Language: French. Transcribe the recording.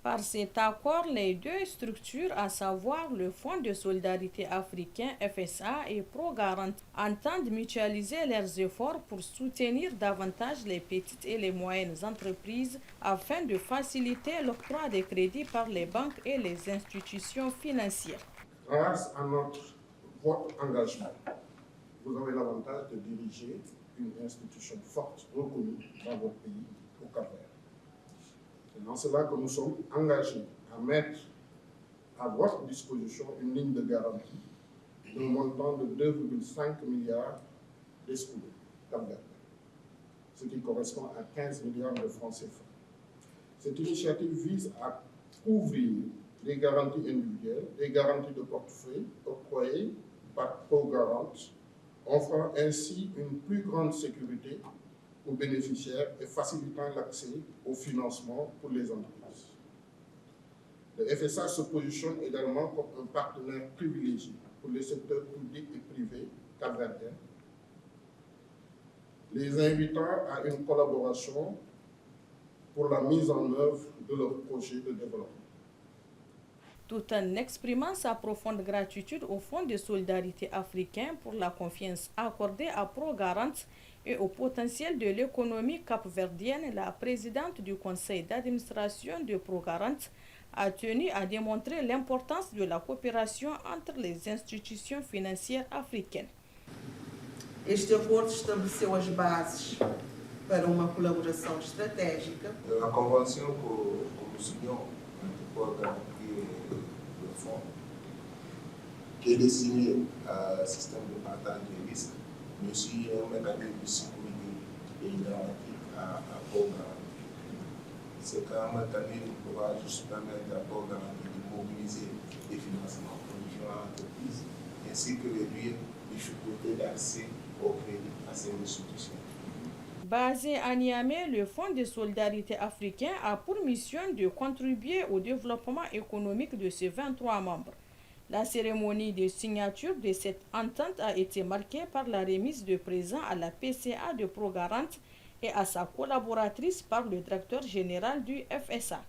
Par cet accord, les deux structures, à savoir le Fonds de solidarité africain FSA et ProGarant, entendent mutualiser leurs efforts pour soutenir davantage les petites et les moyennes entreprises afin de faciliter l'octroi des crédits par les banques et les institutions financières. Grâce à votre engagement, vous avez l'avantage de diriger une institution forte, reconnue dans votre pays, au Cap-Vert. C'est dans cela que nous sommes engagés à mettre à votre disposition une ligne de garantie d'un montant de 2,5 milliards d'escudos cap-verdiens, ce qui correspond à 15 milliards de francs CFA. Cette initiative vise à couvrir des garanties individuelles, des garanties de portefeuille octroyées par ProGarant, offrant ainsi une plus grande sécurité aux bénéficiaires et facilitant l'accès au financement pour les entreprises. Le FSA se positionne également comme un partenaire privilégié pour les secteurs publics et privés capverdiens, les invitant à une collaboration pour la mise en œuvre de leurs projets de développement. Tout en exprimant sa profonde gratitude au Fonds de solidarité africain pour la confiance accordée à ProGarant et au potentiel de l'économie capverdienne, la présidente du conseil d'administration de ProGarant a tenu à démontrer l'importance de la coopération entre les instituições financières africaines. Este acordo estabeleceu as bases para uma colaboração estratégica. La convention que nous signons entre ProGarant et le fonds, qui est destiné à système de partage des risques, mais aussi un mécanisme de sécurité et garantie à ProGarant. C'est qu'un mécanisme qui va juste permettre à ProGarant de mobiliser des financements pour différentes entreprises, ainsi que réduire les difficultés d'accès au crédit à ces institutions. Basé à Niamey, le Fonds de solidarité africain a pour mission de contribuer au développement économique de ses 23 membres. La cérémonie de signature de cette entente a été marquée par la remise de présents à la PCA de ProGarant et à sa collaboratrice par le directeur général du FSA.